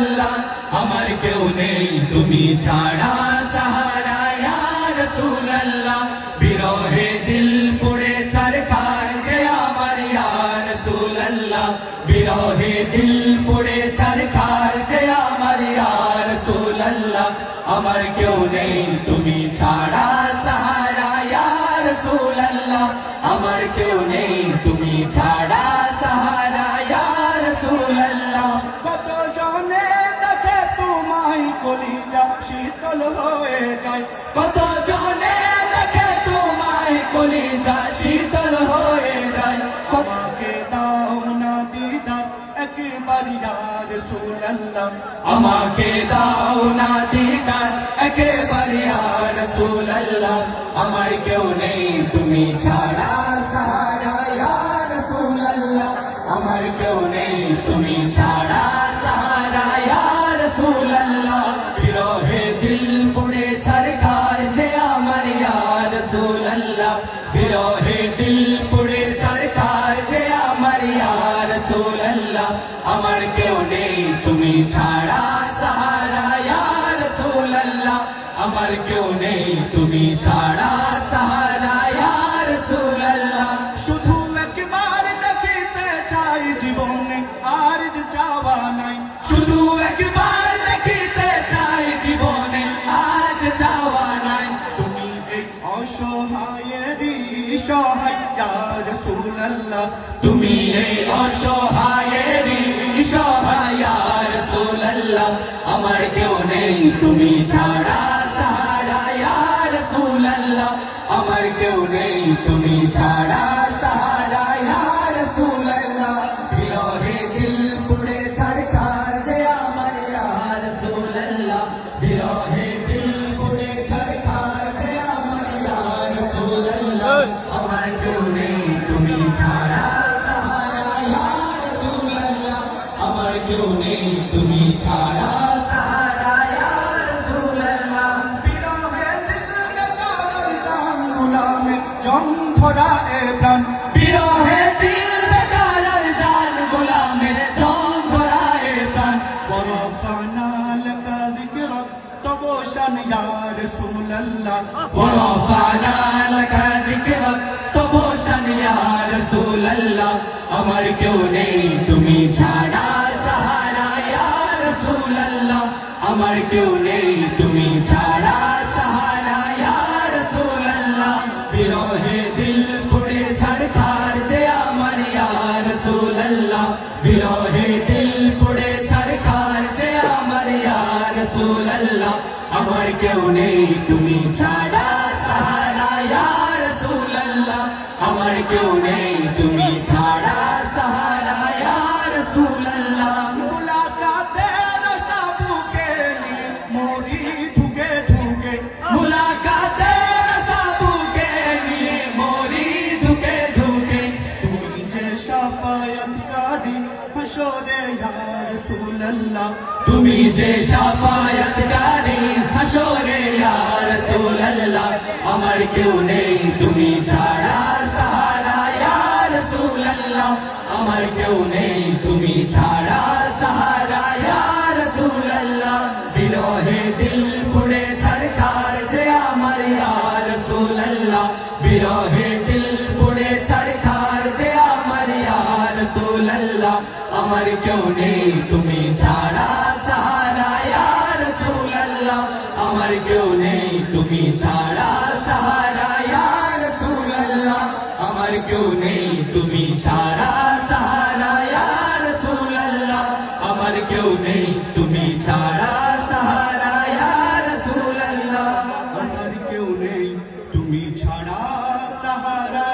রাসূলুল্লাহ আমার কেউ নেই তুমি ছাড়া সাহারা ইয়া রাসূলুল্লাহ বিরহে দিল পুড়ে সরকার যে আমার ইয়া রাসূলুল্লাহ বিরহে দিল পুড়ে সরকার যে আমার ইয়া রাসূলুল্লাহ আমার কেউ নেই তুমি ছাড়া সাহারা ইয়া রাসূলুল্লাহ আমার কেউ নেই তুমি ছাড়া সাহারা ইয়া রাসূলুল্লাহ কত জনে দেখে তোমায় কলিজা শীতল হয়ে যায় কত জনে দেখে তোমায় কলিজা শীতল হয়ে যায় আমাকে দাও না দিদার একবার ইয়া রাসূলুল্লাহ আমাকে দাও না দিদার একবার ইয়া রাসূলুল্লাহ আমার কেউ নেই তুমি ছাড়া সাহারা ইয়া রাসূলুল্লাহ আমার কেউ নেই তুমি ছাড়া সাহারা ইয়া রাসূলুল্লাহ বিরহে দিল পুড়ে সরকার যে আমার ইয়া রাসূলুল্লাহ বিরহে দিল পুড়ে সরকার যে আমার ইয়া রাসূলুল্লাহ আমার কেউ নেই তুমি ছাড়া সাহারা ইয়া রাসূলুল্লাহ আমার কেউ নেই তুমি ছাড়া সাহারা ইয়া রাসূলুল্লাহ শুধু একবার দেখিতে চাই জীবনে আর যে চাওয়া নাই শুধু একবার দেখিতে চাই জীবনে আজ যাওয়া নাই তুমি এই অসহায়েরই সহায় ইয়া রাসূলুল্লাহ তুমি এই অসহায়েরই সহায় ইয়া রাসূলুল্লাহ আমার কেউ নেই তুমি ছাড়া সাহারা ইয়া রাসূলুল্লাহ আমার কেউ নেই তুমি ছাড়া সাহারা ইয়া রাসূলুল্লাহ বিরহে দিল পুড়ে সরকার যে আমার ইয়া রাসূলুল্লাহ বিরহে দিল পুড়ে সরকার যে আমার ইয়া রাসূলুল্লাহ আমার কেউ নেই তুমি ছাড়া সাহারা ইয়া রাসূলুল্লাহ আমার কেউ নেই তুমি ছাড়া সাহারা ইয়া রাসূলুল্লাহ বিরহে দিল বেকার জান গোলামে জন ধরা এ প্রাণ বিরহে দিল বেকার জান গোলামের জন ধরায় প্রাণ বড় ফানাল কা যিকরত তবু শান ইয়া রাসূলুল্লাহ ورفعنا لك ذكرك তবু শান ইয়া রাসূলুল্লাহ আমার কেউ নেই তুমি ছাড়া সাহারা ইয়া রাসূলুল্লাহ আমার কেউ নেই তুমি ছাড়া সাহারা ইয়া রাসূলুল্লাহ বিরহে দিল পুড়ে সরকার যে আমার ইয়া রাসূলুল্লাহ বিরহে দিল পুড়ে সরকার যে আমার ইয়া রাসূলুল্লাহ আমার কেউ নেই তুমি ছাড়া সাহারা ইয়া রাসূলুল্লাহ আমার কেউ নেই তুমি ছাড়া সাহারা ইয়া রাসূলুল্লাহ মুলাকাতে নশাবুকে নিয়ে মরি ধুকে ধুকে মুলাকাতে নশাবুকে নিয়ে মরি ধুকে ধুকে তুমি যে শাফায়াতকারী হাসরে ইয়া রাসূলুল্লাহ তুমি যে শাফায়াতকারী হাসরে ইয়া রাসূলুল্লাহ আমার কেউ নেই তুমি ছাড়া সাহারা ইয়া রাসূলুল্লাহ আমার কেউ নেই তুমি ছাড়া সাহারা ইয়া রাসূলুল্লাহ বিরহে দিল পুড়ে সরকার যে আমার ইয়া রাসূলুল্লাহ বিরহে দিল পুড়ে সরকার যে আমার ইয়া রাসূলুল্লাহ আমার কেউ নেই তুমি ছাড়া সাহারা ইয়া রাসূলুল্লাহ আমার কেউ নেই তুমি ছাড়া সাহারা ইয়া রাসূলুল্লাহ আমার কেউ নেই তুমি ছাড়া সাহারা ইয়া রাসূলুল্লাহ আমার কেউ নেই তুমি ছাড়া সাহারা ইয়া রাসূলুল্লাহ আমার কেউ নেই তুমি ছাড়া সাহারা